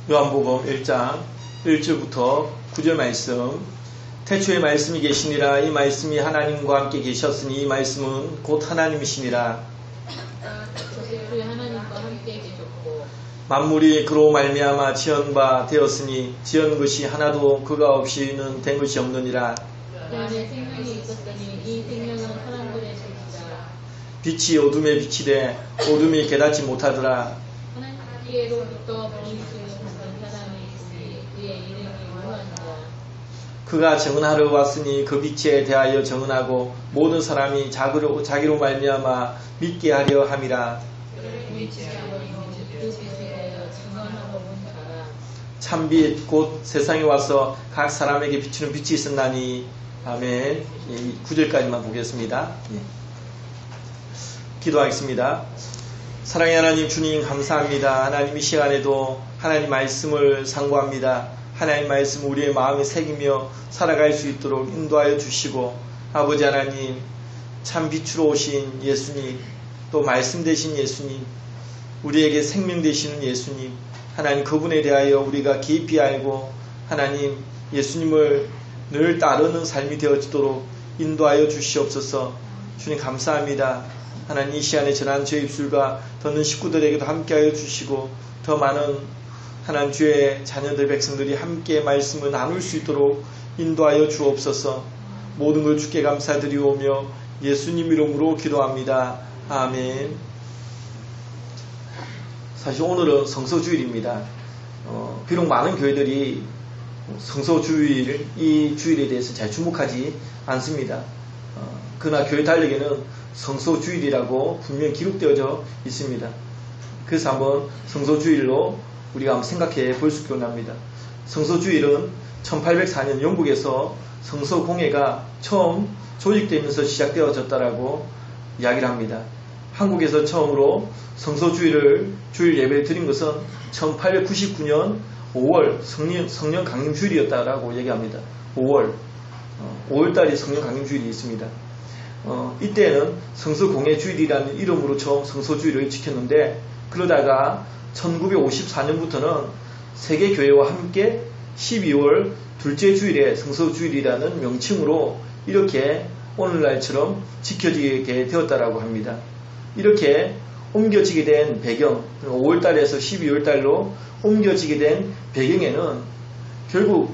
요한복음 1장 1절부터 9절 말씀. 태초에 말씀이 계시니라. 이 말씀이 하나님과 함께 계셨으니 이 말씀은 곧 하나님이시니라. 태초에 하나님과 함께 계셨고 만물이 그로 말미암아 지은 바 되었으니 지은 것이 하나도 그가 없이는 된 것이 없느니라. 그 안에 생명이 있었더니 이 생명은 사람들의 빛이라. 빛이 어둠에 비치되 어둠이 깨닫지 못하더라. 하나님께로부터 빛을 받은 사람이 있으니 그의 이름이 요한이라. 그가 정은하러 왔으니 그 빛에 대하여 정은하고 모든 사람이 자기로 말미암아 믿게 하려 함이라. 참빛 곧 세상에 와서 각 사람에게 비추는 빛이 있었나니. 아멘. 9절까지만 보겠습니다. 기도하겠습니다. 사랑의 하나님 주님 감사합니다. 하나님 이 시간에도 하나님 말씀을 상고합니다. 하나님 말씀 우리의 마음에 새기며 살아갈 수 있도록 인도하여 주시고, 아버지 하나님 참 빛으로 오신 예수님, 또 말씀 되신 예수님, 우리에게 생명 되시는 예수님, 하나님 그분에 대하여 우리가 깊이 알고 하나님 예수님을 늘 따르는 삶이 되어지도록 인도하여 주시옵소서. 주님 감사합니다. 하나님 이 시간에 전한 제 입술과 듣는 식구들에게도 함께하여 주시고, 더 많은 하나님 주의 자녀들 백성들이 함께 말씀을 나눌 수 있도록 인도하여 주옵소서. 모든 걸 주께 감사드리오며 예수님 이름으로 기도합니다. 아멘. 사실 오늘은 성서주일입니다. 비록 많은 교회들이 성서주일, 이 주일에 대해서 잘 주목하지 않습니다. 그러나 교회 달력에는 성서주일이라고 분명히 기록되어져 있습니다. 그래서 한번 성서주일로 우리가 한번 생각해 볼 수 있긴 합니다. 성서주일은 1804년 영국에서 성서공회가 처음 조직되면서 시작되어졌다라고 이야기를 합니다. 한국에서 처음으로 성서주일을 주일 예배를 드린 것은 1899년 5월 성령 강림주일이었다라고 얘기합니다. 5월달이 성령 강림주일이 있습니다. 이때는 성서공회주일이라는 이름으로 처음 성서주일을 지켰는데, 그러다가 1954년부터는 세계교회와 함께 12월 둘째 주일에 성서주일이라는 명칭으로 이렇게 오늘날처럼 지켜지게 되었다라고 합니다. 이렇게 옮겨지게 된 배경, 5월달에서 12월달로 옮겨지게 된 배경에는 결국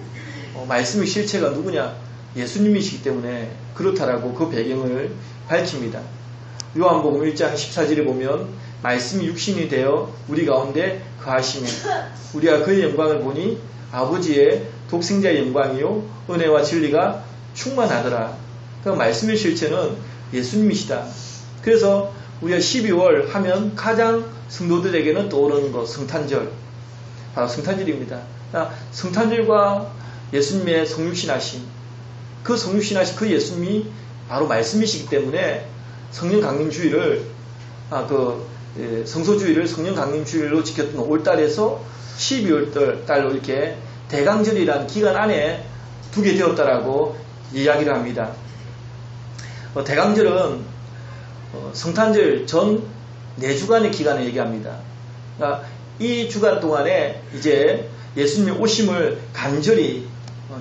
말씀의 실체가 누구냐? 예수님이시기 때문에 그렇다라고 그 배경을 밝힙니다. 요한복음 1장 14절에 보면 말씀이 육신이 되어 우리 가운데 거하시며 우리가 그의 영광을 보니 아버지의 독생자의 영광이요 은혜와 진리가 충만하더라. 그 말씀의 실체는 예수님이시다. 그래서 우리가 12월 하면 가장 성도들에게는 떠오르는 것, 성탄절, 바로 성탄절입니다. 성탄절과 예수님의 성육신하심, 그 성육신하신 그 예수님이 바로 말씀이시기 때문에 성령 강림주일을 성소주일을 성령 강림주일로 지켰던 5월달에서 12월달로 이렇게 대강절이라는 기간 안에 두게 되었다라고 이야기를 합니다. 대강절은 성탄절 전 4주간의 기간을 얘기합니다. 그러니까 이 주간 동안에 이제 예수님의 오심을 간절히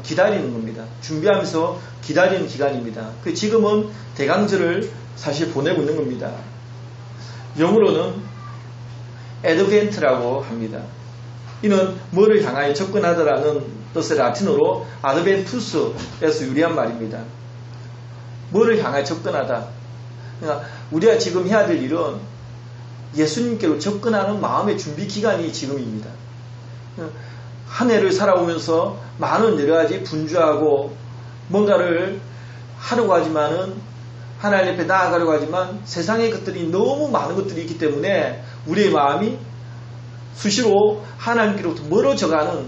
기다리는 겁니다. 준비하면서 기다리는 기간입니다. 지금은 대강절을 사실 보내고 있는 겁니다. 영어로는 advent라고 합니다. 이는 뭐를 향하여 접근하다라는 뜻의 라틴어로 adventus에서 유래한 말입니다. 뭐를 향하여 접근하다. 그러니까 우리가 지금 해야 될 일은 예수님께로 접근하는 마음의 준비 기간이 지금입니다. 한 해를 살아오면서 많은 여러가지 분주하고 뭔가를 하려고 하지만은 하나님 앞에 나아가려고 하지만 세상의 것들이 너무 많은 것들이 있기 때문에 우리의 마음이 수시로 하나님께로부터 멀어져가는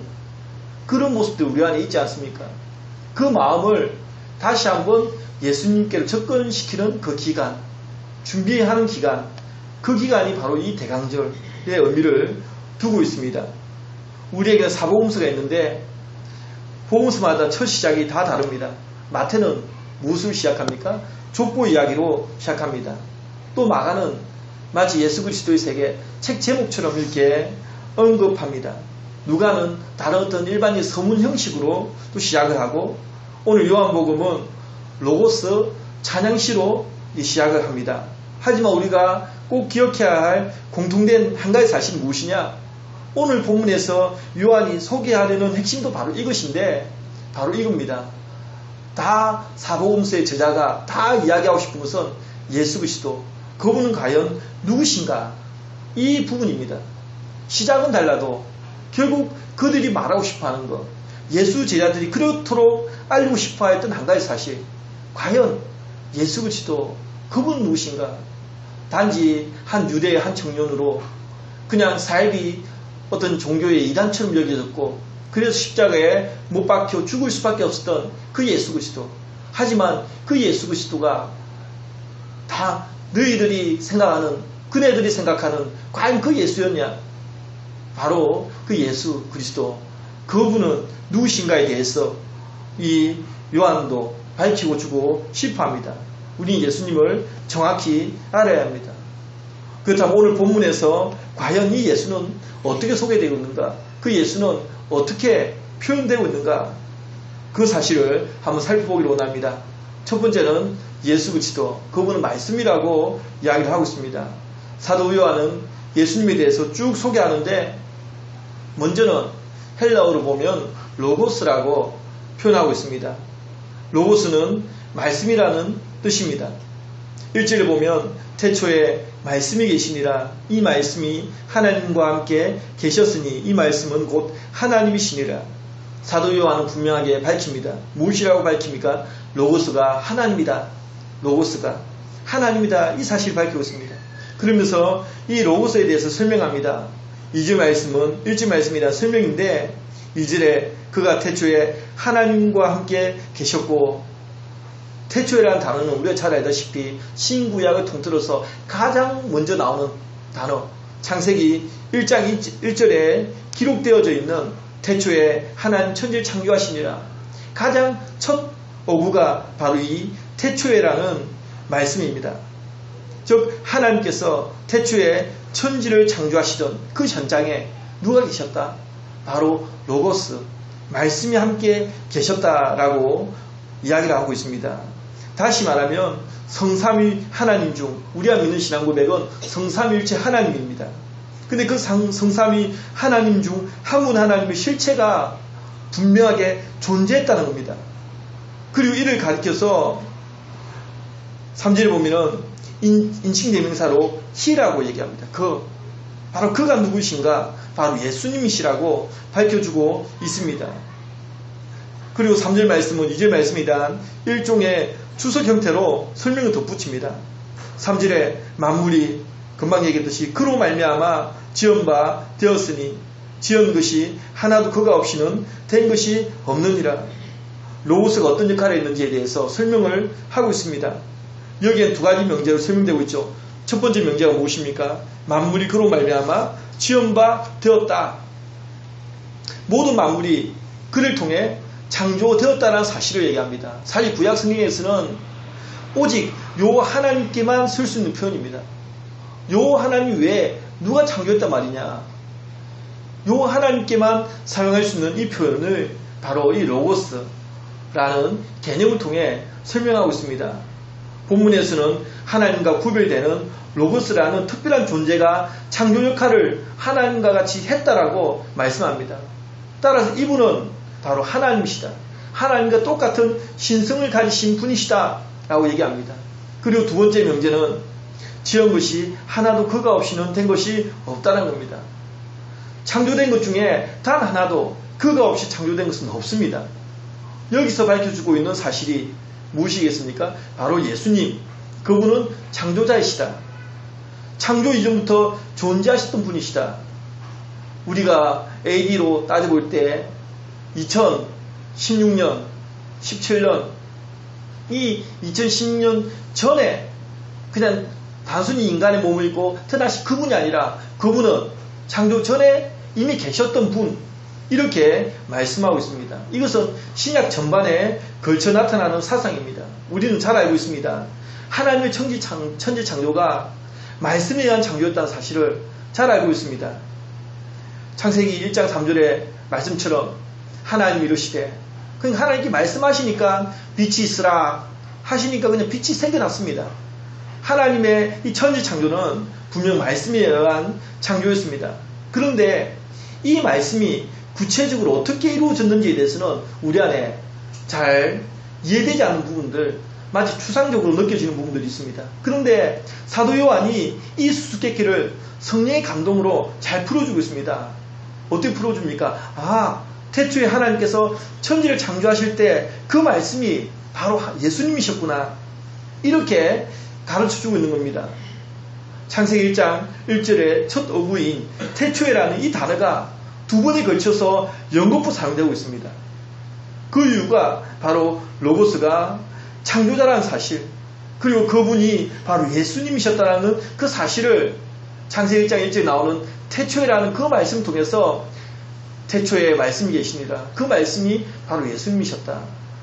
그런 모습들이 우리 안에 있지 않습니까? 그 마음을 다시 한번 예수님께로 접근시키는 그 기간, 준비하는 기간, 그 기간이 바로 이 대강절의 의미를 두고 있습니다. 우리에게는 사복음서가 있는데 복음서마다 첫 시작이 다 다릅니다. 마태는 무엇을 시작합니까? 족보 이야기로 시작합니다. 또 마가는 마치 예수 그리스도의 세계 책 제목처럼 이렇게 언급합니다. 누가는 다른 어떤 일반적인 서문 형식으로 또 시작을 하고, 오늘 요한복음은 로고스 찬양시로 시작을 합니다. 하지만 우리가 꼭 기억해야 할 공통된 한 가지 사실이 무엇이냐? 오늘 본문에서 요한이 소개하려는 핵심도 바로 이것인데, 바로 이겁니다. 다 사복음서의 저자가 다 이야기하고 싶은 것은 예수 그리스도, 그분은 과연 누구신가? 이 부분입니다. 시작은 달라도 결국 그들이 말하고 싶어하는 것, 예수 제자들이 그렇도록 알고 싶어했던 한 가지 사실, 과연 예수 그리스도 그분은 누구신가? 단지 한 유대의 한 청년으로 그냥 삶이 어떤 종교의 이단처럼 여겨졌고, 그래서 십자가에 못 박혀 죽을 수밖에 없었던 그 예수 그리스도. 하지만 그 예수 그리스도가 다 너희들이 생각하는, 그네들이 생각하는 과연 그 예수였냐? 바로 그 예수 그리스도, 그분은 누구신가에 대해서 이 요한도 밝히고 주고 싶어 합니다. 우리 예수님을 정확히 알아야 합니다. 그렇다면 오늘 본문에서 과연 이 예수는 어떻게 소개되고 있는가? 그 예수는 어떻게 표현되고 있는가? 그 사실을 한번 살펴보기로 원합니다. 첫 번째는 예수 그리스도, 그분은 말씀이라고 이야기를 하고 있습니다. 사도 요한은 예수님에 대해서 쭉 소개하는데, 먼저는 헬라어로 보면 로고스라고 표현하고 있습니다. 로고스는 말씀이라는 뜻입니다. 1절에 보면 태초에 말씀이 계시니라, 이 말씀이 하나님과 함께 계셨으니 이 말씀은 곧 하나님이시니라. 사도 요한은 분명하게 밝힙니다. 무엇이라고 밝힙니까? 로고스가 하나님이다. 로고스가 하나님이다. 이 사실을 밝히고 있습니다. 그러면서 이 로고스에 대해서 설명합니다. 2절 말씀은 1절 말씀이란 설명인데, 2절에 그가 태초에 하나님과 함께 계셨고, 태초에라는 단어는 우리가 잘 알다시피 신구약을 통틀어서 가장 먼저 나오는 단어, 창세기 1장 1절에 기록되어져 있는 태초에 하나님 천지를 창조하시니라. 가장 첫 어구가 바로 이 태초에라는 말씀입니다. 즉 하나님께서 태초에 천지를 창조하시던 그 현장에 누가 계셨다? 바로 로고스, 말씀이 함께 계셨다라고 이야기를 하고 있습니다. 다시 말하면 성삼위 하나님 중 우리가 믿는 신앙 고백은 성삼위일체 하나님입니다. 근데 그 성삼위 하나님 중 한 분 하나님의 실체가 분명하게 존재했다는 겁니다. 그리고 이를 가리켜서 3절에 보면은 인칭대명사로 히라고 얘기합니다. 바로 그가 누구신가? 바로 예수님이시라고 밝혀주고 있습니다. 그리고 3절 말씀은 2절 말씀이다. 일종의 주석 형태로 설명을 덧붙입니다. 3절에 만물이 금방 얘기했듯이 그로 말미암아 지은 바 되었으니 지은 것이 하나도 그가 없이는 된 것이 없느니라. 로고스가 어떤 역할을 했는지에 대해서 설명을 하고 있습니다. 여기엔 두 가지 명제로 설명되고 있죠. 첫 번째 명제가 무엇입니까? 만물이 그로 말미암아 지은 바 되었다. 모든 만물이 그를 통해 창조되었다는 사실을 얘기합니다. 사실 구약 성경에서는 오직 요 하나님께만 쓸 수 있는 표현입니다. 요 하나님 외에 누가 창조했단 말이냐? 요 하나님께만 사용할 수 있는 이 표현을 바로 이 로고스라는 개념을 통해 설명하고 있습니다. 본문에서는 하나님과 구별되는 로고스라는 특별한 존재가 창조 역할을 하나님과 같이 했다라고 말씀합니다. 따라서 이분은 바로 하나님이시다. 하나님과 똑같은 신성을 가지신 분이시다 라고 얘기합니다. 그리고 두 번째 명제는 지은 것이 하나도 그가 없이는 된 것이 없다는 겁니다. 창조된 것 중에 단 하나도 그가 없이 창조된 것은 없습니다. 여기서 밝혀주고 있는 사실이 무엇이겠습니까? 바로 예수님, 그분은 창조자이시다. 창조 이전부터 존재하셨던 분이시다. 우리가 AD로 따져볼 때 2016년, 17년, 이 2016년 전에 그냥 단순히 인간의 몸을 입고 태어나신 그분이 아니라 그분은 창조 전에 이미 계셨던 분, 이렇게 말씀하고 있습니다. 이것은 신약 전반에 걸쳐 나타나는 사상입니다. 우리는 잘 알고 있습니다. 하나님의 천지 창조가 말씀에 의한 창조였다는 사실을 잘 알고 있습니다. 창세기 1장 3절의 말씀처럼 하나님이 이르시되, 그냥 하나님께 말씀하시니까 빛이 있으라 하시니까 그냥 빛이 생겨났습니다. 하나님의 이 천지 창조는 분명 말씀에 의한 창조였습니다. 그런데 이 말씀이 구체적으로 어떻게 이루어졌는지에 대해서는 우리 안에 잘 이해되지 않는 부분들, 마치 추상적으로 느껴지는 부분들이 있습니다. 그런데 사도 요한이 이 수수께끼를 성령의 감동으로 잘 풀어주고 있습니다. 어떻게 풀어줍니까? 태초에 하나님께서 천지를 창조하실 때 그 말씀이 바로 예수님이셨구나, 이렇게 가르쳐주고 있는 겁니다. 창세기 1장 1절의 첫 어구인 태초에라는 이 단어가 두 번에 걸쳐서 연거푸 사용되고 있습니다. 그 이유가 바로 로고스가 창조자라는 사실, 그리고 그분이 바로 예수님이셨다는 그 사실을 창세기 1장 1절에 나오는 태초에라는 그 말씀 통해서 태초에 말씀이 계십니다. 그 말씀이 바로 예수님이셨다.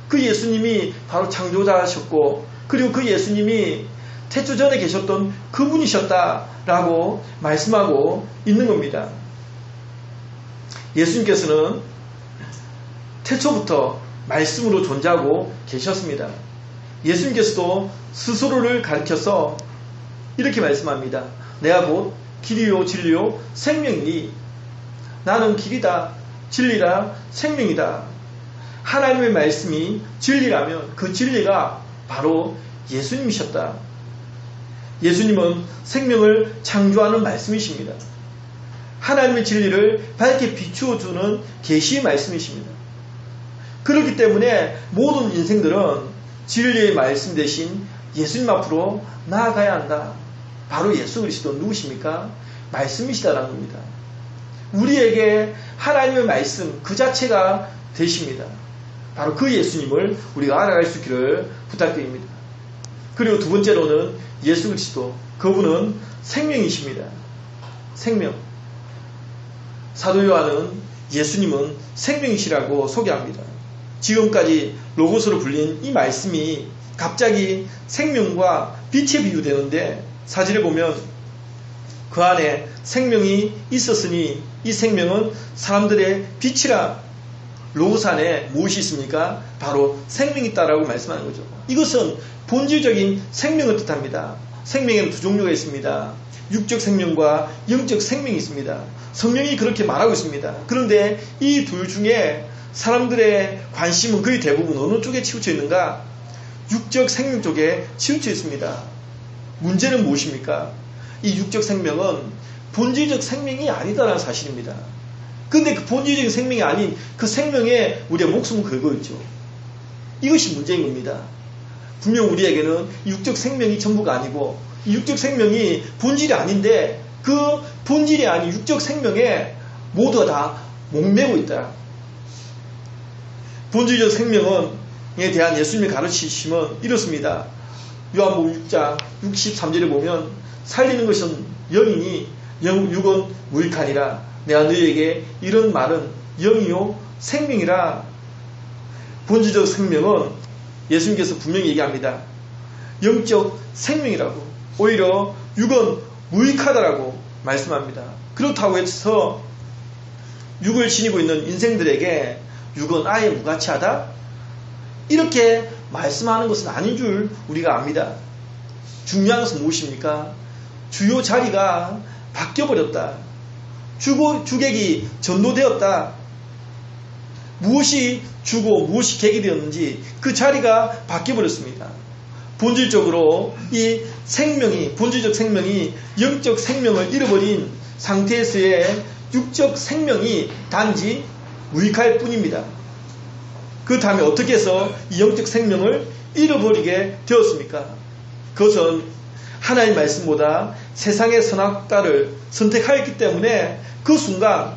그 예수님이 바로 창조자셨고, 그리고 그 예수님이 태초 전에 계셨던 그분이셨다라고 말씀하고 있는 겁니다. 예수님께서는 태초부터 말씀으로 존재하고 계셨습니다. 예수님께서도 스스로를 가리켜서 이렇게 말씀합니다. 내가 곧 길이요 진리요 생명이니, 나는 길이다 진리다 생명이다. 하나님의 말씀이 진리라면 그 진리가 바로 예수님이셨다. 예수님은 생명을 창조하는 말씀이십니다. 하나님의 진리를 밝게 비추어주는 계시의 말씀이십니다. 그렇기 때문에 모든 인생들은 진리의 말씀 대신 예수님 앞으로 나아가야 한다. 바로 예수 그리스도 누구십니까? 말씀이시다라는 겁니다. 우리에게 하나님의 말씀 그 자체가 되십니다. 바로 그 예수님을 우리가 알아갈 수 있기를 부탁드립니다. 그리고 두 번째로는 예수 그리스도, 그분은 생명이십니다. 생명. 사도 요한은 예수님은 생명이시라고 소개합니다. 지금까지 로고스로 불린 이 말씀이 갑자기 생명과 빛에 비유되는데, 사절에 보면 그 안에 생명이 있었으니 이 생명은 사람들의 빛이라. 로고스 안에 무엇이 있습니까? 바로 생명이 있다라고 말씀하는 거죠. 이것은 본질적인 생명을 뜻합니다. 생명에는 두 종류가 있습니다. 육적 생명과 영적 생명이 있습니다. 성령이 그렇게 말하고 있습니다. 그런데 이 둘 중에 사람들의 관심은 거의 대부분 어느 쪽에 치우쳐 있는가? 육적 생명 쪽에 치우쳐 있습니다. 문제는 무엇입니까? 이 육적 생명은 본질적 생명이 아니다라는 사실입니다. 근데 그 본질적인 생명이 아닌 그 생명에 우리의 목숨을 걸고 있죠. 이것이 문제인 겁니다. 분명 우리에게는 육적 생명이 전부가 아니고, 이 육적 생명이 본질이 아닌데 그 본질이 아닌 육적 생명에 모두가 다 목매고 있다. 본질적 생명에 대한 예수님의 가르치심은 이렇습니다. 요한복음 6장 63절에 보면 살리는 것은 영이니 육은 무익하니라. 내가 너희에게 이런 말은 영이요 생명이라. 본질적 생명은 예수님께서 분명히 얘기합니다. 영적 생명이라고. 오히려 육은 무익하다라고 말씀합니다. 그렇다고 해서 육을 지니고 있는 인생들에게 육은 아예 무가치하다? 이렇게 말씀하는 것은 아닌 줄 우리가 압니다. 중요한 것은 무엇입니까? 주요 자리가 바뀌어버렸다. 주객이 전도되었다. 무엇이 주고 무엇이 객이 되었는지 그 자리가 바뀌어버렸습니다. 본질적으로 이 생명이, 본질적 생명이 영적 생명을 잃어버린 상태에서의 육적 생명이 단지 무익할 뿐입니다. 그 다음에 어떻게 해서 이 영적 생명을 잃어버리게 되었습니까? 그것은 하나님의 말씀보다 세상의 선악과를 선택하였기 때문에 그 순간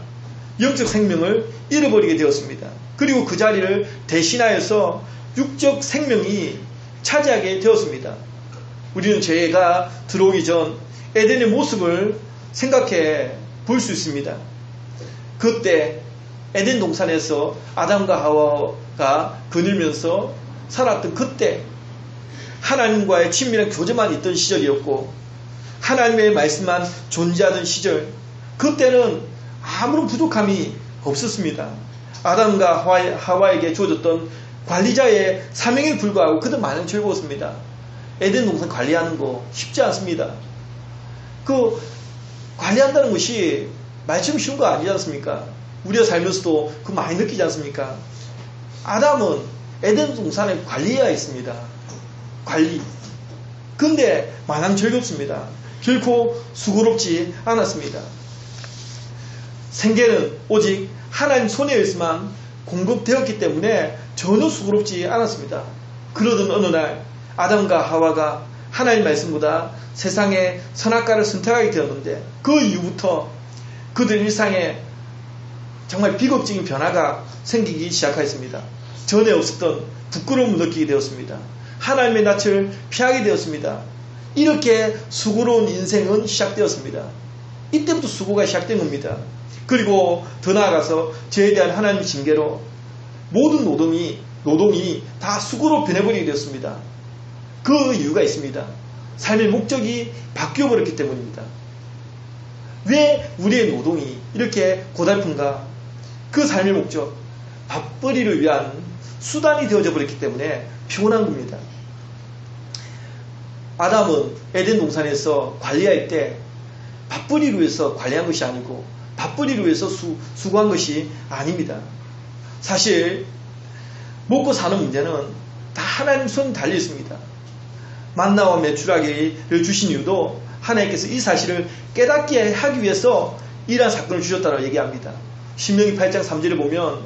영적 생명을 잃어버리게 되었습니다. 그리고 그 자리를 대신하여서 육적 생명이 차지하게 되었습니다. 우리는 죄가 들어오기 전 에덴의 모습을 생각해 볼 수 있습니다. 그때 에덴 동산에서 아담과 하와가 거닐면서 살았던 그때 하나님과의 친밀한 교제만 있던 시절이었고, 하나님의 말씀만 존재하던 시절, 그때는 아무런 부족함이 없었습니다. 아담과 하와에게 주어졌던 관리자의 사명에 불구하고 그들 많은 즐거웠습니다. 에덴 동산 관리하는 거 쉽지 않습니다. 그 관리한다는 것이 말처럼 쉬운 거 아니지 않습니까? 우리가 살면서도 그 많이 느끼지 않습니까? 아담은 에덴 동산에 관리해야 했습니다. 관리. 근데 마냥 즐겁습니다. 결코 수고롭지 않았습니다. 생계는 오직 하나님 손에 의해서만 공급되었기 때문에 전혀 수고롭지 않았습니다. 그러던 어느 날 아담과 하와가 하나님 말씀보다 세상의 선악과를 선택하게 되었는데 그 이후부터 그들 일상에 정말 비극적인 변화가 생기기 시작하였습니다. 전에 없었던 부끄러움을 느끼게 되었습니다. 하나님의 낯을 피하게 되었습니다. 이렇게 수고로운 인생은 시작되었습니다. 이때부터 수고가 시작된 겁니다. 그리고 더 나아가서 저에 대한 하나님의 징계로 모든 노동이 다 수고로 변해버리게 되었습니다. 그 이유가 있습니다. 삶의 목적이 바뀌어버렸기 때문입니다. 왜 우리의 노동이 이렇게 고달픈가? 그 삶의 목적, 밥벌이를 위한 수단이 되어져 버렸기 때문에 피곤한 겁니다. 아담은 에덴 동산에서 관리할 때 밥벌이를 위해서 관리한 것이 아니고 밥벌이를 위해서 수고한 것이 아닙니다. 사실 먹고 사는 문제는 다 하나님 손 달려 있습니다. 만나와 메추라기를 주신 이유도 하나님께서 이 사실을 깨닫게 하기 위해서 이러한 사건을 주셨다고 얘기합니다. 신명기 8장 3절에 보면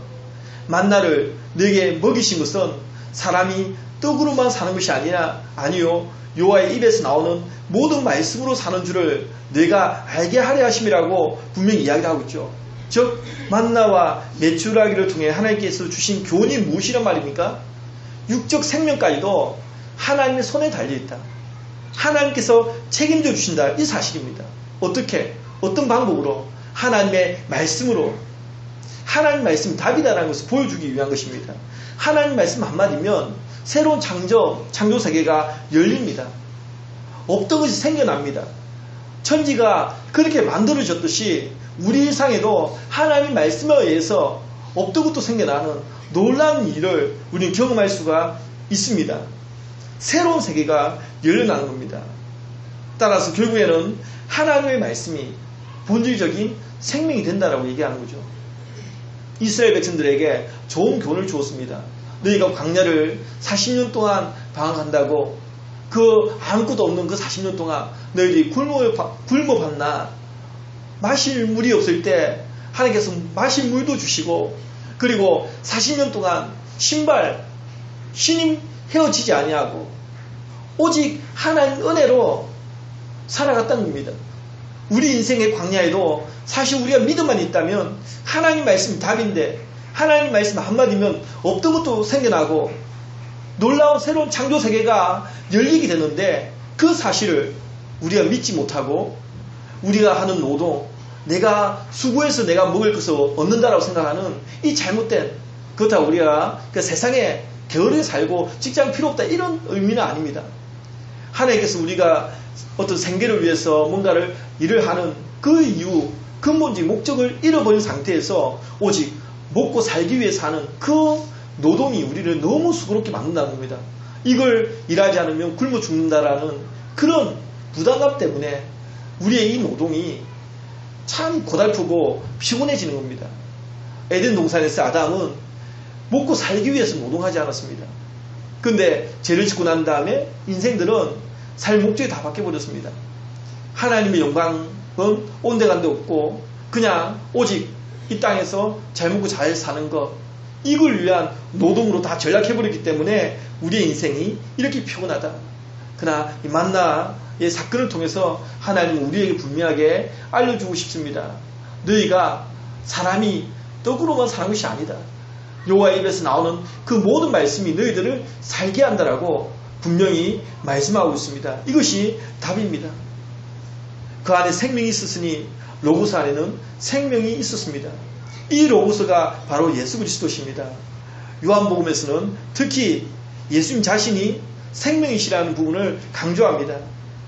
만나를 너에게 먹이신 것은 사람이 떡으로만 사는 것이 아니요 여호와의 입에서 나오는 모든 말씀으로 사는 줄을 너희가 알게 하려 하심이라고 분명히 이야기를 하고 있죠. 즉 만나와 메추라기를 통해 하나님께서 주신 교훈이 무엇이란 말입니까? 육적 생명까지도 하나님의 손에 달려있다. 하나님께서 책임져 주신다. 이 사실입니다. 어떻게? 어떤 방법으로? 하나님의 말씀으로. 하나님 말씀 답이다라는 것을 보여주기 위한 것입니다. 하나님 말씀 한마디면 새로운 창조 세계가 열립니다. 없던 것이 생겨납니다. 천지가 그렇게 만들어졌듯이 우리 일상에도 하나님 말씀에 의해서 없던 것도 생겨나는 놀라운 일을 우리는 경험할 수가 있습니다. 새로운 세계가 열려나는 겁니다. 따라서 결국에는 하나님의 말씀이 본질적인 생명이 된다라고 얘기하는 거죠. 이스라엘 백성들에게 좋은 교훈을 주었습니다. 너희가 광야를 40년 동안 방황한다고 그 아무것도 없는 그 40년 동안 너희들이 굶어봤나? 마실 물이 없을 때 하나님께서 마실 물도 주시고 그리고 40년 동안 신임 헤어지지 아니하고 오직 하나님 은혜로 살아갔다는 겁니다. 우리 인생의 광야에도 사실 우리가 믿음만 있다면 하나님 말씀이 답인데 하나님 말씀 한마디면 없던 것도 생겨나고 놀라운 새로운 창조 세계가 열리게 되는데 그 사실을 우리가 믿지 못하고 우리가 하는 노동, 내가 수고해서 내가 먹을 것을 얻는다라고 생각하는 이 잘못된 그렇다고 우리가 그 세상에 게으르게 살고 직장 필요 없다 이런 의미는 아닙니다. 하나님께서 우리가 어떤 생계를 위해서 뭔가를 일을 하는 그 이유, 근본적인 목적을 잃어버린 상태에서 오직 먹고 살기 위해서 하는 그 노동이 우리를 너무 수고롭게 만든다는 겁니다. 이걸 일하지 않으면 굶어 죽는다라는 그런 부담감 때문에 우리의 이 노동이 참 고달프고 피곤해지는 겁니다. 에덴 동산에서 아담은 먹고 살기 위해서 노동하지 않았습니다. 근데 죄를 짓고 난 다음에 인생들은 삶 목적이 다 바뀌어버렸습니다. 하나님의 영광은 온데간데 없고 그냥 오직 이 땅에서 잘 먹고 잘 사는 것 이걸 위한 노동으로 다 전락해버렸기 때문에 우리의 인생이 이렇게 피곤하다. 그러나 이 만나의 사건을 통해서 하나님은 우리에게 분명하게 알려주고 싶습니다. 너희가 사람이 떡으로만 사는 것이 아니다. 여호와의 입에서 나오는 그 모든 말씀이 너희들을 살게 한다라고 분명히 말씀하고 있습니다. 이것이 답입니다. 그 안에 생명이 있었으니 로고스 안에는 생명이 있었습니다. 이 로고스가 바로 예수 그리스도십니다. 요한복음에서는 특히 예수님 자신이 생명이시라는 부분을 강조합니다.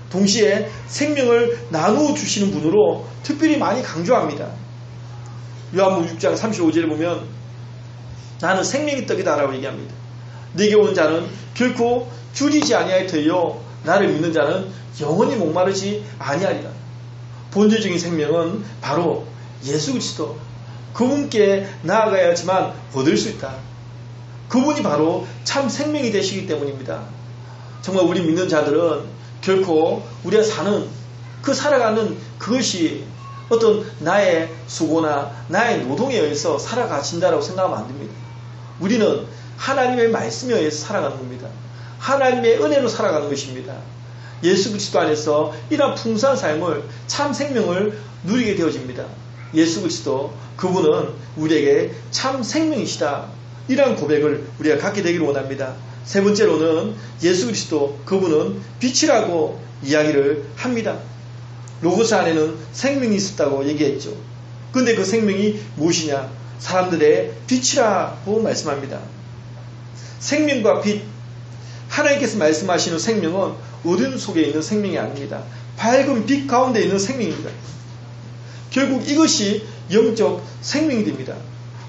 동시에 생명을 나누어 주시는 분으로 특별히 많이 강조합니다. 요한복음 6장 35절에 보면 나는 생명의 떡이다 라고 얘기합니다. 내게 오는 자는 결코 줄이지 아니하여 나를 믿는 자는 영원히 목마르지 아니하리라. 본질적인 생명은 바로 예수 그리스도, 그분께 나아가야지만 얻을 수 있다. 그분이 바로 참 생명이 되시기 때문입니다. 정말 우리 믿는 자들은 결코 우리가 살아가는 그것이 어떤 나의 수고나 나의 노동에 의해서 살아가신다라고 생각하면 안 됩니다. 우리는 하나님의 말씀에 의해서 살아가는 겁니다. 하나님의 은혜로 살아가는 것입니다. 예수 그리스도 안에서 이러한 풍성한 삶을, 참 생명을 누리게 되어집니다. 예수 그리스도, 그분은 우리에게 참 생명이시다. 이러한 고백을 우리가 갖게 되기를 원합니다. 세 번째로는 예수 그리스도, 그분은 빛이라고 이야기를 합니다. 로고스 안에는 생명이 있었다고 얘기했죠. 그런데 그 생명이 무엇이냐? 사람들의 빛이라고 말씀합니다. 생명과 빛, 하나님께서 말씀하시는 생명은 어둠 속에 있는 생명이 아닙니다. 밝은 빛 가운데 있는 생명입니다. 결국 이것이 영적 생명이 됩니다.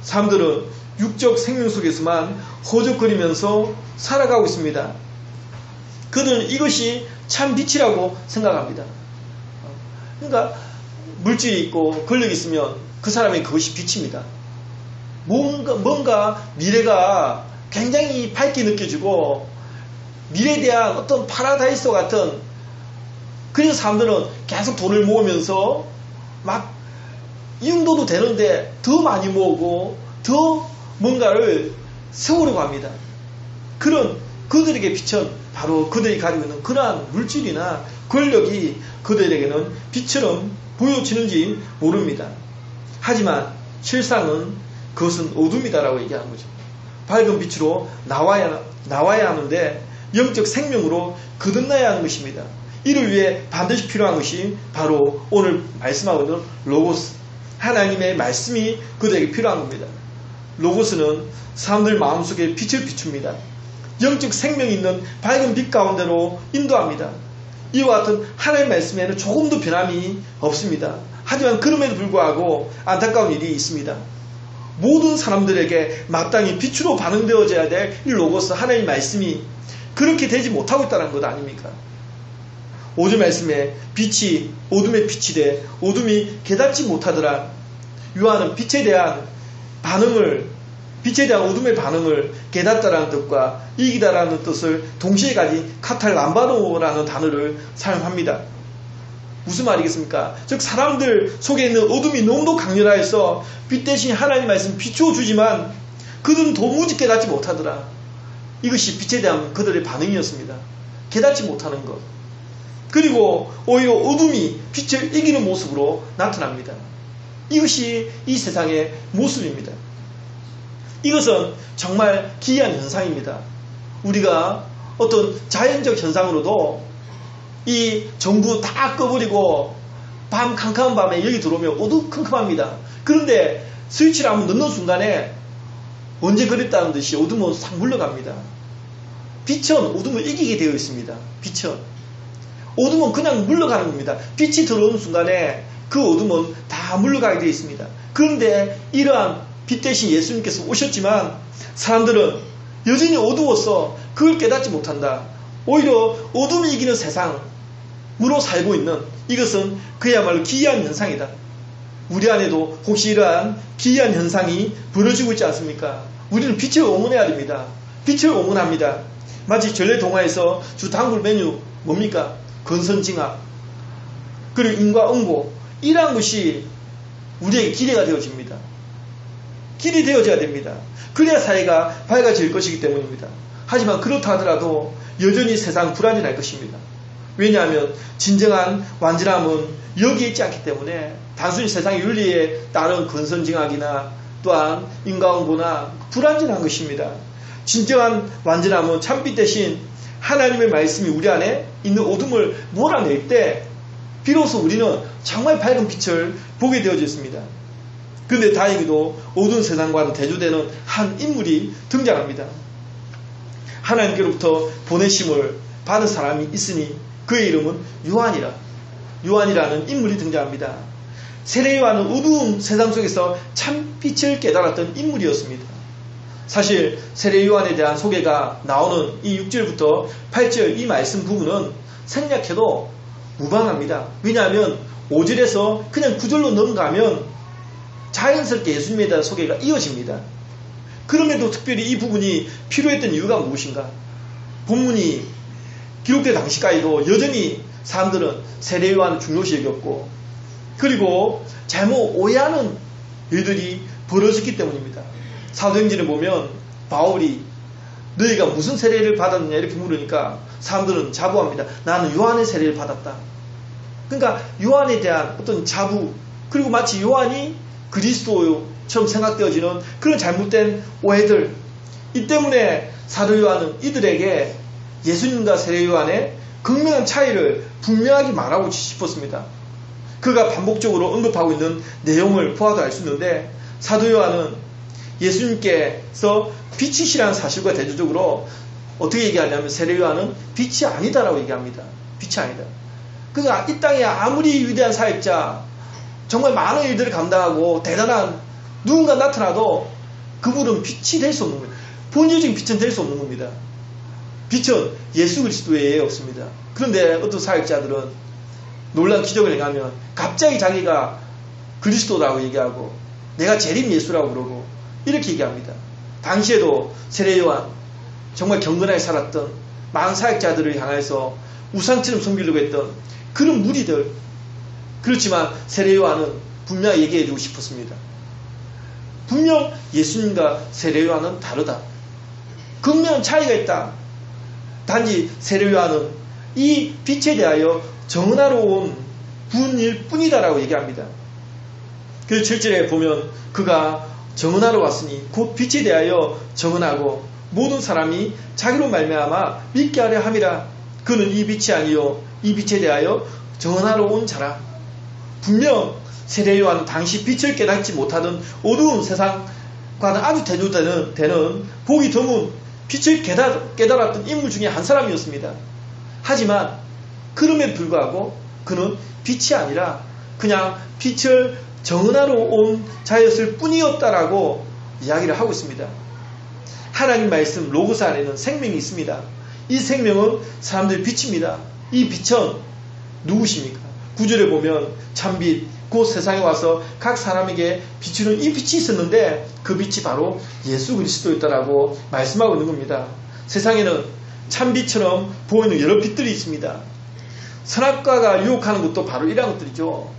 사람들은 육적 생명 속에서만 허적거리면서 살아가고 있습니다. 그들은 이것이 참 빛이라고 생각합니다. 그러니까 물질이 있고 권력이 있으면 그 사람의 그것이 빛입니다. 뭔가 미래가 굉장히 밝게 느껴지고 미래에 대한 어떤 파라다이스 같은, 그래서 사람들은 계속 돈을 모으면서 막 인도도 되는데 더 많이 모으고 더 뭔가를 세우려고 합니다. 그런 그들에게 빛은 바로 그들이 가지고 있는 그러한 물질이나 권력이 그들에게는 빛처럼 보여지는지 모릅니다. 하지만 실상은 그것은 어둠이다라고 얘기하는 거죠. 밝은 빛으로 나와야 하는데 영적 생명으로 거듭나야 하는 것입니다. 이를 위해 반드시 필요한 것이 바로 오늘 말씀하고 있는 로고스, 하나님의 말씀이 그들에게 필요한 겁니다. 로고스는 사람들 마음속에 빛을 비춥니다. 영적 생명이 있는 밝은 빛 가운데로 인도합니다. 이와 같은 하나님의 말씀에는 조금도 변함이 없습니다. 하지만 그럼에도 불구하고 안타까운 일이 있습니다. 모든 사람들에게 마땅히 빛으로 반응되어져야 될 이 로고스, 하나님의 말씀이 그렇게 되지 못하고 있다는 것 아닙니까? 5절 말씀에 빛이 어둠의 빛이 돼 어둠이 깨닫지 못하더라. 요한은 빛에 대한 어둠의 반응을 깨닫다라는 뜻과 이기다라는 뜻을 동시에 가진 카탈람바노라는 단어를 사용합니다. 무슨 말이겠습니까? 즉 사람들 속에 있는 어둠이 너무도 강렬하여서 빛 대신 하나님 말씀 비추어 주지만 그들은 도무지 깨닫지 못하더라. 이것이 빛에 대한 그들의 반응이었습니다. 깨닫지 못하는 것. 그리고 오히려 어둠이 빛을 이기는 모습으로 나타납니다. 이것이 이 세상의 모습입니다. 이것은 정말 기이한 현상입니다. 우리가 어떤 자연적 현상으로도 이 전구 다 꺼버리고 밤 캄캄한 밤에 여기 들어오면 어두컴컴합니다. 그런데 스위치를 한번 넣는 순간에 언제 그랬다는 듯이 어둠은 싹 물러갑니다. 빛은 어둠을 이기게 되어 있습니다. 빛은 어둠은 그냥 물러가는 겁니다. 빛이 들어오는 순간에 그 어둠은 다 물러가게 되어 있습니다. 그런데 이러한 빛 대신 예수님께서 오셨지만 사람들은 여전히 어두워서 그걸 깨닫지 못한다. 오히려 어둠이 이기는 세상으로 살고 있는, 이것은 그야말로 기이한 현상이다. 우리 안에도 혹시 이러한 기이한 현상이 벌어지고 있지 않습니까? 우리는 빛을 응원해야 됩니다. 빛을 응원합니다. 마치 전래 동화에서 주 단골 메뉴 뭡니까? 건선징악, 그리고 인과응보, 이러한 것이 우리에게 기대가 되어집니다. 길이 되어져야 됩니다. 그래야 사회가 밝아질 것이기 때문입니다. 하지만 그렇다 하더라도 여전히 세상 불안전할 것입니다. 왜냐하면 진정한 완전함은 여기에 있지 않기 때문에 단순히 세상의 윤리에 따른 건선징악이나 또한 인과응보나 불완전한 것입니다. 진정한 완전함은 참빛 대신 하나님의 말씀이 우리 안에 있는 어둠을 몰아낼 때 비로소 우리는 정말 밝은 빛을 보게 되어졌습니다. 그런데 다행히도 어두운 세상과는 대조되는 한 인물이 등장합니다. 하나님께로부터 보내심을 받은 사람이 있으니 그의 이름은 요한이라는 인물이 등장합니다. 세례요한은 어두운 세상 속에서 참 빛을 깨달았던 인물이었습니다. 사실 세례요한에 대한 소개가 나오는 이 6절부터 8절 이 말씀 부분은 생략해도 무방합니다. 왜냐하면 5절에서 그냥 9절로 넘어가면 자연스럽게 예수님에 대한 소개가 이어집니다. 그럼에도 특별히 이 부분이 필요했던 이유가 무엇인가? 본문이 기록된 당시까지도 여전히 사람들은 세례요한을 중요시 여겼고, 그리고 잘못 오해하는 일들이 벌어졌기 때문입니다. 사도행전을 보면 바울이 너희가 무슨 세례를 받았느냐 이렇게 물으니까 사람들은 자부합니다. 나는 요한의 세례를 받았다. 그러니까 요한에 대한 어떤 자부, 그리고 마치 요한이 그리스도처럼 생각되어지는 그런 잘못된 오해들, 이 때문에 사도 요한은 이들에게 예수님과 세례 요한의 극명한 차이를 분명하게 말하고 싶었습니다. 그가 반복적으로 언급하고 있는 내용을 보아도 알 수 있는데, 사도 요한은 예수님께서 빛이시라는 사실과 대조적으로 어떻게 얘기하냐면 세례 요한은 빛이 아니다라고 얘기합니다. 빛이 아니다. 그가 이 땅에 아무리 위대한 사역자, 정말 많은 일들을 감당하고 대단한 누군가 나타나도 그분은 빛이 될 수 없는 겁니다. 본질적인 빛은 될 수 없는 겁니다. 빛은 예수 그리스도 외에 없습니다. 그런데 어떤 사역자들은 놀라운 기적을 행하면 갑자기 자기가 그리스도라고 얘기하고 내가 재림 예수라고 그러고 이렇게 얘기합니다. 당시에도 세례 요한, 정말 경건하게 살았던 많은 사역자들을 향해서 우상처럼 섬기려고 했던 그런 무리들, 그렇지만 세례 요한은 분명히 얘기해주고 싶었습니다. 분명 예수님과 세례 요한은 다르다. 극명한 차이가 있다. 단지 세례 요한은 이 빛에 대하여 정언하러 온 분일 뿐이다라고 얘기합니다. 그래서 7절에 보면 그가 정언하러 왔으니 곧 빛에 대하여 정언하고 모든 사람이 자기로 말미암아 믿게 하려 함이라. 그는 이 빛이 아니요 이 빛에 대하여 정언하러 온 자라. 분명 세례 요한은 당시 빛을 깨닫지 못하던 어두운 세상과는 아주 대조되는 보기 드문 빛을 깨달았던 인물 중에 한 사람이었습니다. 하지만 그럼에도 불구하고 그는 빛이 아니라 그냥 빛을 정언하러 온 자였을 뿐이었다라고 이야기를 하고 있습니다. 하나님 말씀 로고스 안에는 생명이 있습니다. 이 생명은 사람들의 빛입니다. 이 빛은 누구십니까? 9절에 보면 참빛 곧 세상에 와서 각 사람에게 비추는 이 빛이 있었는데 그 빛이 바로 예수 그리스도였다라고 말씀하고 있는 겁니다. 세상에는 참빛처럼 보이는 여러 빛들이 있습니다. 선악과가 유혹하는 것도 바로 이런 것들이죠.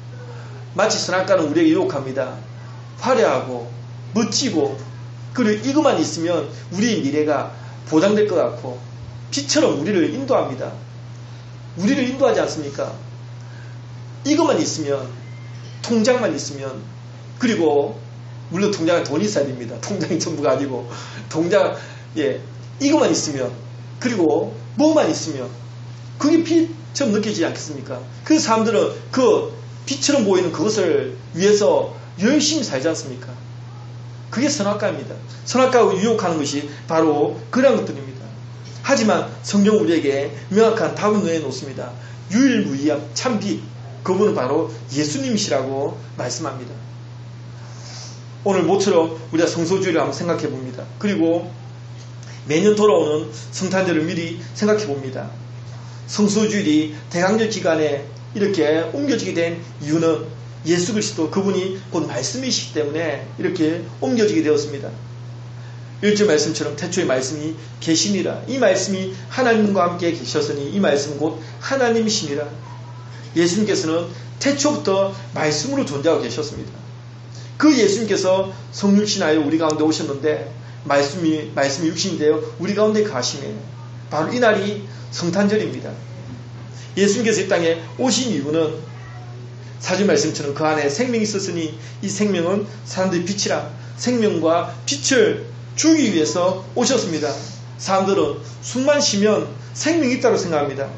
마치 선악과는 우리에게 유혹합니다. 화려하고 멋지고, 그리고 이것만 있으면 우리의 미래가 보장될 것 같고 빛처럼 우리를 인도합니다. 우리를 인도하지 않습니까? 이것만 있으면, 통장만 있으면, 그리고 물론 통장에 돈이 있어야 됩니다. 통장이 전부가 아니고 이것만 있으면, 그리고 뭐만 있으면 그게 빛처럼 느껴지지 않겠습니까? 그 사람들은 그 빛처럼 보이는 그것을 위해서 열심히 살지 않습니까? 그게 선악과입니다. 선악과가 유혹하는 것이 바로 그런 것들입니다. 하지만 성경 우리에게 명확한 답을 내놓습니다. 유일무이한 참빛, 그분은 바로 예수님이시라고 말씀합니다. 오늘 모처럼 우리가 성소주의를 한번 생각해 봅니다. 그리고 매년 돌아오는 성탄절을 미리 생각해 봅니다. 성소주일이 대강절 기간에 이렇게 옮겨지게 된 이유는 예수 그리스도 그분이 곧 말씀이시기 때문에 이렇게 옮겨지게 되었습니다. 1절 말씀처럼 태초의 말씀이 계시니라. 이 말씀이 하나님과 함께 계셨으니 이 말씀은 곧 하나님이시니라. 예수님께서는 태초부터 말씀으로 존재하고 계셨습니다. 그 예수님께서 성육신하여 우리 가운데 오셨는데 말씀이 육신이 되어 우리 가운데 가시네. 바로 이 날이 성탄절입니다. 예수님께서 이 땅에 오신 이유는 4절 말씀처럼 그 안에 생명이 있었으니 이 생명은 사람들의 빛이라. 생명과 빛을 주기 위해서 오셨습니다. 사람들은 숨만 쉬면 생명이 있다고 생각합니다.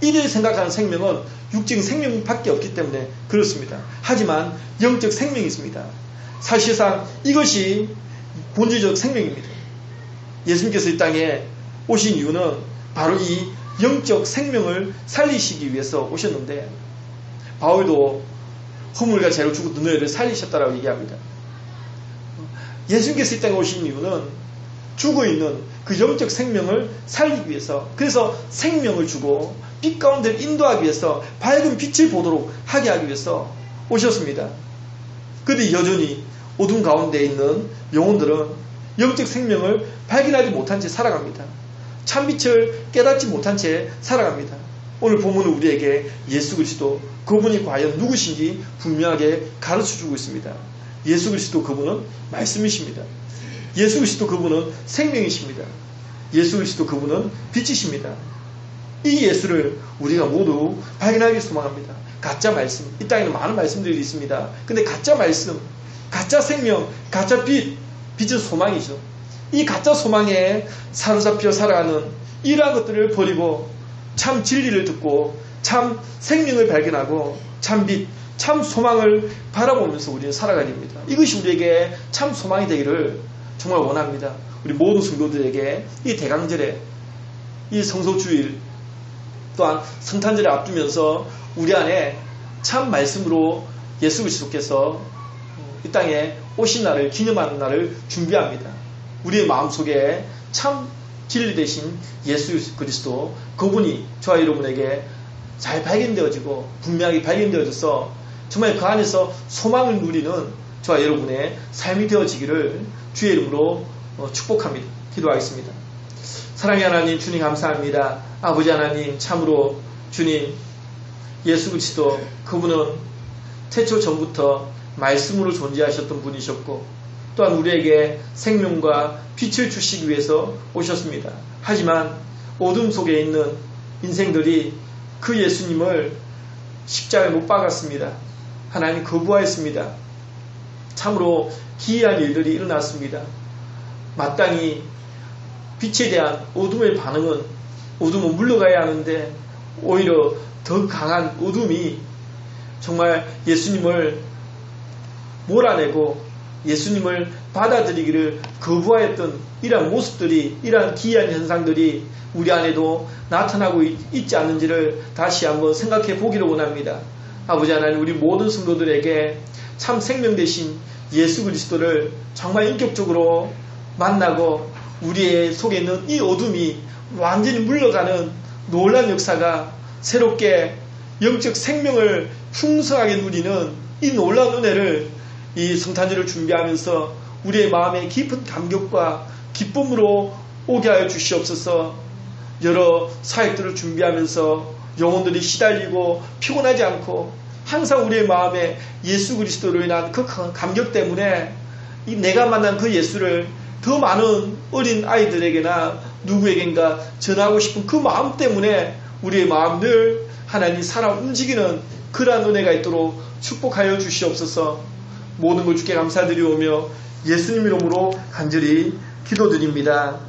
이들이 생각하는 생명은 육적인 생명밖에 없기 때문에 그렇습니다. 하지만 영적 생명이 있습니다. 사실상 이것이 본질적 생명입니다. 예수님께서 이 땅에 오신 이유는 바로 이 영적 생명을 살리시기 위해서 오셨는데, 바울도 허물과 죄로 죽었던 너희를 살리셨다라고 얘기합니다. 예수님께서 이 땅에 오신 이유는 죽어있는 그 영적 생명을 살리기 위해서, 그래서 생명을 주고 빛 가운데를 인도하기 위해서 밝은 빛을 보도록 하게 하기 위해서 오셨습니다. 그런데 여전히 어둠 가운데 있는 영혼들은 영적 생명을 발견하지 못한 채 살아갑니다. 참빛을 깨닫지 못한 채 살아갑니다. 오늘 본문은 우리에게 예수 그리스도 그분이 과연 누구신지 분명하게 가르쳐주고 있습니다. 예수 그리스도 그분은 말씀이십니다. 예수 그리스도 그분은 생명이십니다. 예수 그리스도 그분은 빛이십니다. 이 예수를 우리가 모두 발견하기 소망합니다. 가짜 말씀, 이 땅에는 많은 말씀들이 있습니다. 근데 가짜 말씀, 가짜 생명, 가짜 빛, 빛은 소망이죠. 이 가짜 소망에 사로잡혀 살아가는 이러한 것들을 버리고 참 진리를 듣고 참 생명을 발견하고 참 빛, 참 소망을 바라보면서 우리는 살아가야 됩니다. 이것이 우리에게 참 소망이 되기를 정말 원합니다. 우리 모든 성도들에게 이 대강절에, 이 성소주일 또한 성탄절에 앞두면서 우리 안에 참 말씀으로 예수 그리스도께서 이 땅에 오신 날을 기념하는 날을 준비합니다. 우리의 마음속에 참 진리 되신 예수 그리스도 그분이 저와 여러분에게 잘 발견되어지고 분명하게 발견되어져서 정말 그 안에서 소망을 누리는 저와 여러분의 삶이 되어지기를 주의 이름으로 축복합니다. 기도하겠습니다. 사랑의 하나님, 주님 감사합니다. 아버지 하나님, 참으로 주님 예수 그리스도 그분은 태초 전부터 말씀으로 존재하셨던 분이셨고 또한 우리에게 생명과 빛을 주시기 위해서 오셨습니다. 하지만 어둠 속에 있는 인생들이 그 예수님을 십자가에 못 박았습니다. 하나님 거부하였습니다. 참으로 기이한 일들이 일어났습니다. 마땅히 빛에 대한 어둠의 반응은 어둠은 물러가야 하는데 오히려 더 강한 어둠이 정말 예수님을 몰아내고 예수님을 받아들이기를 거부하였던 이러한 모습들이, 이러한 기이한 현상들이 우리 안에도 나타나고 있지 않는지를 다시 한번 생각해 보기를 원합니다. 아버지 하나님, 우리 모든 성도들에게 참 생명 되신 예수 그리스도를 정말 인격적으로 만나고 우리의 속에 있는 이 어둠이 완전히 물러가는 놀라운 역사가 새롭게 영적 생명을 풍성하게 누리는 이 놀라운 은혜를 이 성탄절을 준비하면서 우리의 마음에 깊은 감격과 기쁨으로 오게 하여 주시옵소서. 여러 사역들을 준비하면서 영혼들이 시달리고 피곤하지 않고 항상 우리의 마음에 예수 그리스도로 인한 그 감격 때문에 내가 만난 그 예수를 더 많은 어린 아이들에게나 누구에겐가 전하고 싶은 그 마음 때문에 우리의 마음 늘 하나님 살아 움직이는 그러한 은혜가 있도록 축복하여 주시옵소서. 모든 걸 주께 감사드리오며 예수님 이름으로 간절히 기도드립니다.